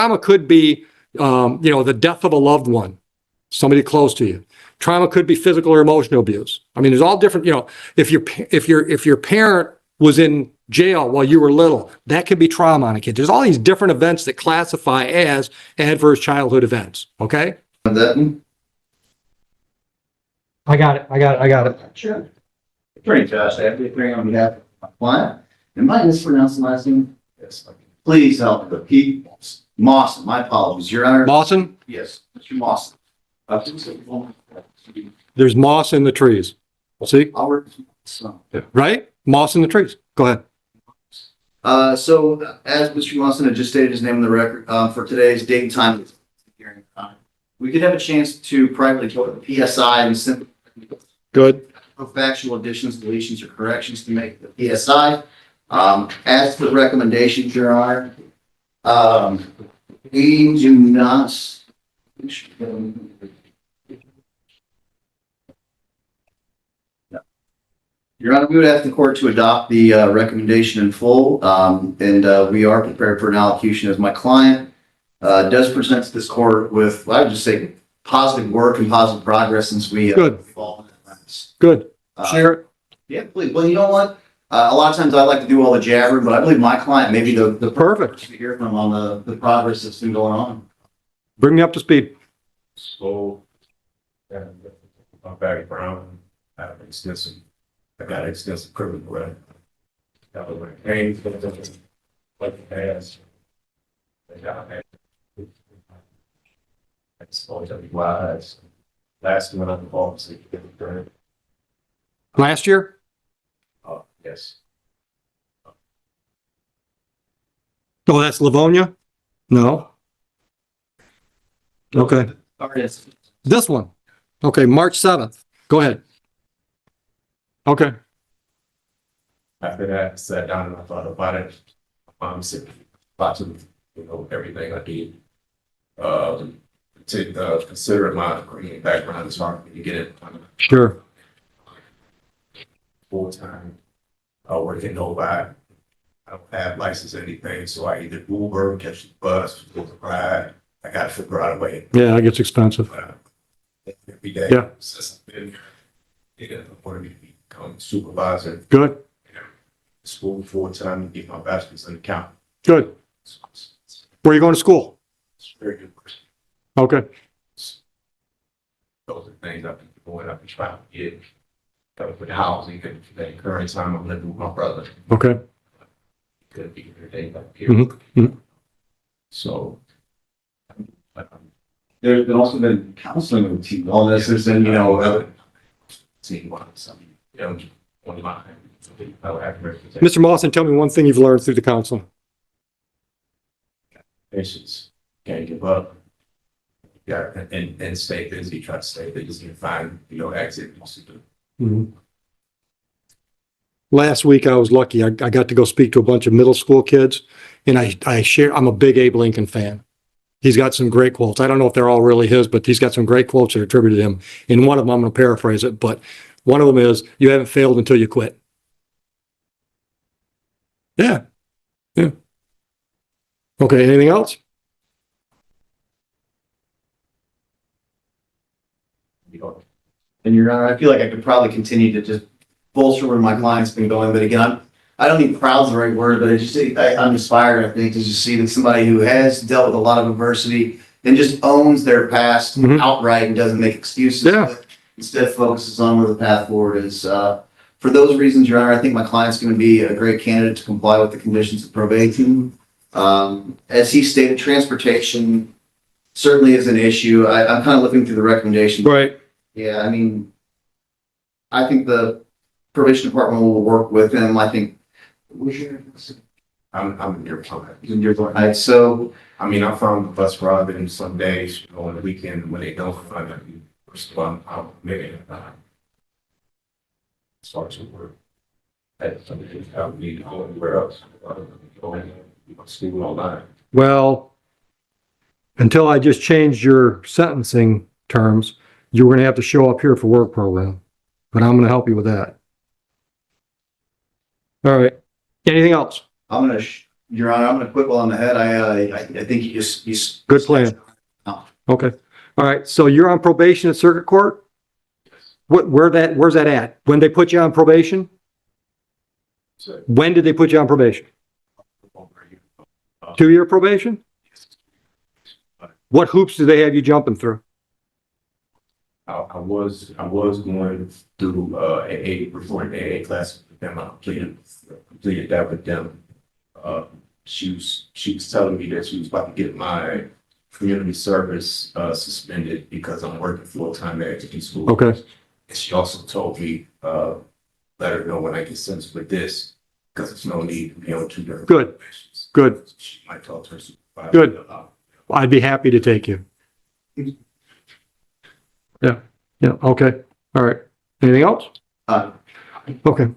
trauma could be, the death of a loved one, somebody close to you. Trauma could be physical or emotional abuse. I mean, there's all different, if your parent was in jail while you were little, that could be trauma on a kid. There's all these different events that classify as adverse childhood events. Okay. I got it. Sure. Attorney Josh, I have the hearing on behalf of my client. Am I mispronouncing the last name? Yes. Please help me. Pete Mawson. My apologies, Your Honor. Mawson? Yes, Mr. Mawson. There's moss in the trees. See? So Right? Moss in the trees. Go ahead. So as Mr. Mawson had just stated his name on the record, for today's date and time, we could have a chance to privately go to the PSI and simply Good. factual additions, deletions, or corrections to make the PSI. As to the recommendations, Your Honor, we do not. Your Honor, we would ask the court to adopt the recommendation in full, and we are prepared for an allocution as my client does present to this court with, I would just say, positive work and positive progress since we Good. Good. Share it. Yeah, please. Well, you know what? A lot of times I like to do all the jabbering, but I believe my client may be the Perfect. to hear from on the progress that's been going on. Bring me up to speed. So, I'm Barry Brown. I got extensive criminal record. That was my pain, like the past. I suppose I'd be wise. Last one on the ball, so you get the Last year? Oh, yes. Oh, that's Livonia? No. Okay. Yes. This one. Okay, March 7th. Go ahead. Okay. After that, I sat down and I thought about it. Said lots of, everything I did. To consider my criminal background, it's hard for me to get it. Sure. Full-time, working nobody. I don't have license or anything, so I either Uber, catch the bus, go to ride. I gotta figure out a way. Yeah, it gets expensive. Every day. Yeah. Since I've been here, I wanted to become supervisor. Good. School full-time, get my bachelor's in accounting. Good. Where are you going to school? It's very good. Okay. Those are things I've been going up and trying to get. With the housing, because the current time I'm living with my brother. Okay. Could be here day by here. Mhm. So. There's been also been counseling with team all this has been, Seeing one, some, one of mine. Mr. Mawson, tell me one thing you've learned through the counseling. Patience, can't give up. Yeah, and stay busy, try to stay busy and find, activities to do. Mhm. Last week, I was lucky. I got to go speak to a bunch of middle school kids, and I'm a big Abe Lincoln fan. He's got some great quotes. I don't know if they're all really his, but he's got some great quotes that are attributed to him. And one of them, I'm going to paraphrase it, but one of them is, "You haven't failed until you quit." Yeah. Yeah. Okay, anything else? And Your Honor, I feel like I could probably continue to just bolster where my client's been going, but again, I don't think proud's the right word, but I'm inspired, I think, to just see that somebody who has dealt with a lot of adversity and just owns their past outright and doesn't make excuses. Yeah. But instead focuses on where the path forward is. For those reasons, Your Honor, I think my client's going to be a great candidate to comply with the conditions of probation. As he stated, transportation certainly is an issue. I'm kind of looking through the recommendations. Right. Yeah, I mean, I think the probation department will work with him. I think. I'm in your plan. Right, so I mean, I found the bus robbing some days, on the weekend when they don't find me. First of all, I'm maybe start to work. That's something I would need to go anywhere else. Going to school all night. Well, until I just changed your sentencing terms, you were going to have to show up here for work program, but I'm going to help you with that. All right. Anything else? I'm gonna Your Honor, I'm gonna quit while I'm ahead. I think you. Good plan. Oh. Okay. All right. So you're on probation at circuit court? Where's that at? When they put you on probation? So, When did they put you on probation? 2-year probation? What hoops do they have you jumping through? I was going through AA, performing AA classes with them. I completed that with them. She was telling me that she was about to get my community service suspended because I'm working full-time at the school. Okay. And she also told me, let her know when I get sentenced with this, because there's no need to be on 2 different. Good. probations. Good. She might talk to her supervisor. Good. I'd be happy to take you. Yeah. Yeah. Okay. All right. Anything else? Okay.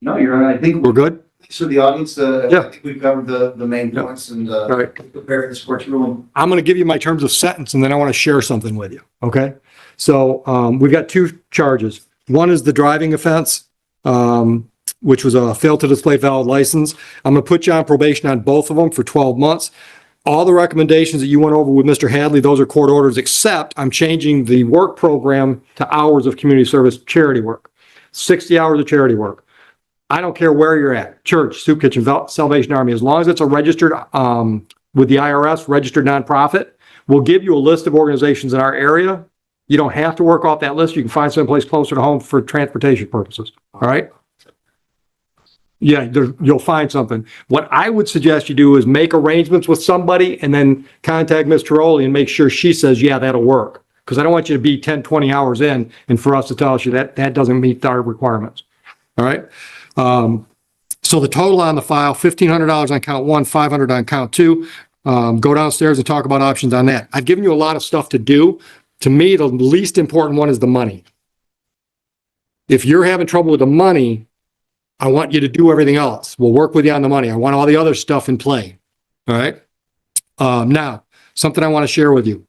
No, Your Honor, I think We're good? for the audience, Yeah. I think we've covered the main Yeah. points and, All right. prepare this court's ruling. I'm going to give you my terms of sentence and then I want to share something with you. Okay. So we've got 2 charges. One is the driving offense, which was a fail to display valid license. I'm going to put you on probation on both of them for 12 months. All the recommendations that you went over with Mr. Hadley, those are court orders, except I'm changing the work program to hours of community service charity work, 60 hours of charity work. I don't care where you're at, church, soup kitchen, Salvation Army, as long as it's a registered, with the IRS, registered nonprofit, we'll give you a list of organizations in our area. You don't have to work off that list. You can find someplace closer to home for transportation purposes. All right? Yeah, you'll find something. What I would suggest you do is make arrangements with somebody and then contact Ms. Tiroli and make sure she says, yeah, that'll work. Because I don't want you to be 10, 20 hours in and for us to tell you that that doesn't meet our requirements. All right? So the total on the file, $1,500 on count 1, $500 on count 2. Go downstairs and talk about options on that. I've given you a lot of stuff to do. To me, the least important one is the money. If you're having trouble with the money, I want you to do everything else. We'll work with you on the money. I want all the other stuff in play. All right. Now, something I want to share with you.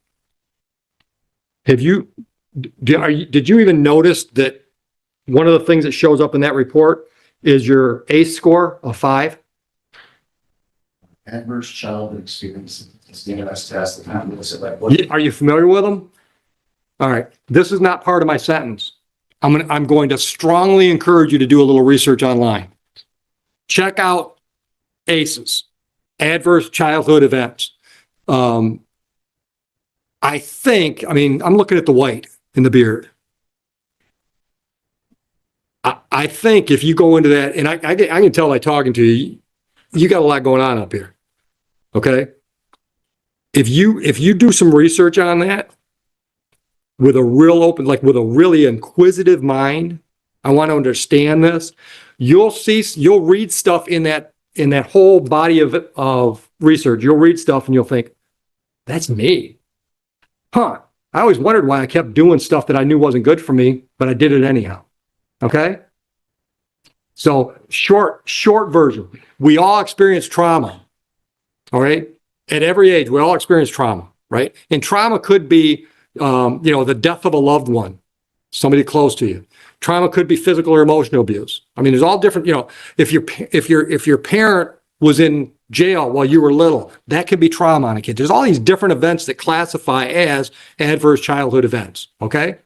Did you even notice that one of the things that shows up in that report is your ACE score of 5? Adverse childhood experience. It's the NS test. Are you familiar with them? All right. This is not part of my sentence. I'm going to strongly encourage you to do a little research online. Check out ACEs, adverse childhood events. I'm looking at the white in the beard. I think if you go into that, and I can tell by talking to you, you got a lot going on up here. Okay. If you do some research on that with a real open, like with a really inquisitive mind, I want to understand this. You'll read stuff in that whole body of research. You'll read stuff and you'll think, that's me. Huh. I always wondered why I kept doing stuff that I knew wasn't good for me, but I did it anyhow. Okay. So short version. We all experience trauma. All right. At every age, we all experience trauma, right? And trauma could be, the death of a loved one, somebody close to you. Trauma could be physical or emotional abuse. I mean, there's all different, if your parent was in jail while you were little, that could be trauma on a kid. There's all these different events that classify as adverse childhood events. Okay.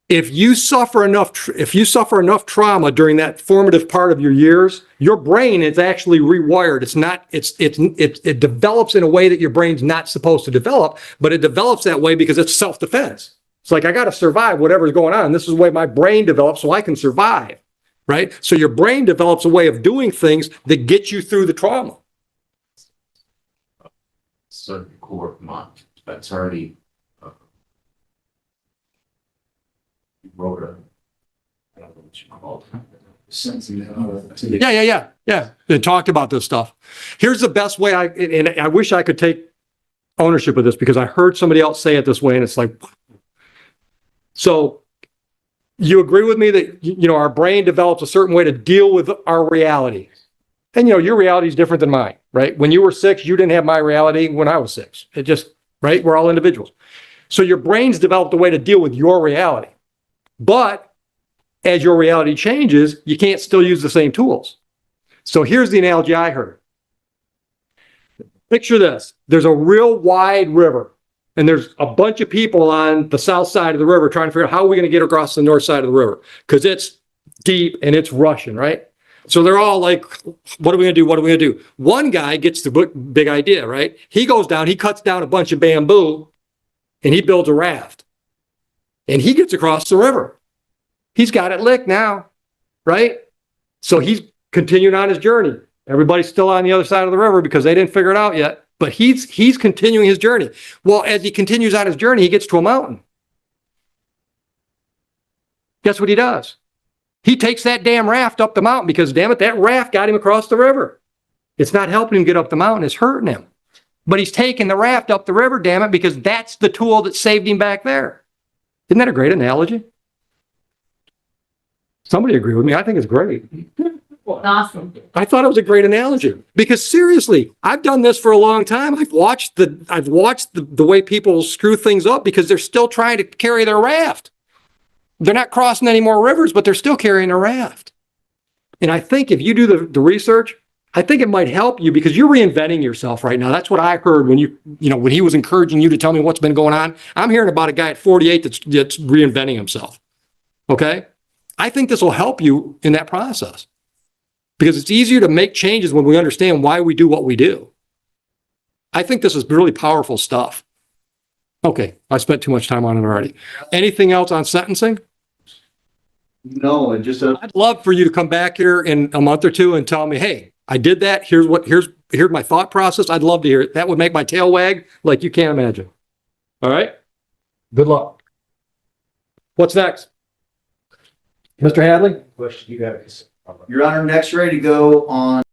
If you suffer enough trauma during that formative part of your years, your brain is actually rewired. It develops in a way that your brain's not supposed to develop, but it develops that way because it's self-defense. It's like, I got to survive whatever's going on. This is the way my brain develops so I can survive, right? So your brain develops a way of doing things that get you through the trauma. Circuit court, my attorney, wrote I don't know what you call it. Yeah. They talked about this stuff. Here's the best way and I wish I could take ownership of this because I heard somebody else say it this way and it's like, so you agree with me that, our brain develops a certain way to deal with our reality. And, your reality is different than mine, right? When you were 6, you didn't have my reality when I was 6. It just, right? We're all individuals. So your brain's developed a way to deal with your reality. But as your reality changes, you can't still use the same tools. So here's the analogy I heard. Picture this. There's a real wide river, and there's a bunch of people on the south side of the river trying to figure out how are we going to get across the north side of the river, because it's deep and it's rushing, right? So they're all like, what are we going to do? What are we going to do? One guy gets the big idea, right? He goes down, he cuts down a bunch of bamboo, and he builds a raft. And he gets across the river. He's got it licked now, right? So he's continuing on his journey. Everybody's still on the other side of the river because they didn't figure it out yet. But he's continuing his journey. Well, as he continues on his journey, he gets to a mountain. Guess what he does? He takes that damn raft up the mountain because, damn it, that raft got him across the river. It's not helping him get up the mountain, it's hurting him. But he's taking the raft up the river, damn it, because that's the tool that saved him back there. Isn't that a great analogy? Somebody agree with me. I think it's great. Awesome. I thought it was a great analogy because seriously, I've done this for a long time. I've watched the way people screw things up because they're still trying to carry their raft. They're not crossing any more rivers, but they're still carrying a raft. And I think if you do the research, I think it might help you because you're reinventing yourself right now. That's what I heard when when he was encouraging you to tell me what's been going on. I'm hearing about a guy at 48 that's reinventing himself. Okay? I think this will help you in that process because it's easier to make changes when we understand why we do what we do. I think this is really powerful stuff. Okay, I spent too much time on it already. Anything else on sentencing? No, and just I'd love for you to come back here in a month or two and tell me, hey, I did that. Here's my thought process. I'd love to hear it. That would make my tail wag like you can't imagine. All right? Good luck. What's next? Mr. Hadley? Question you got is. Your Honor, next ready to go on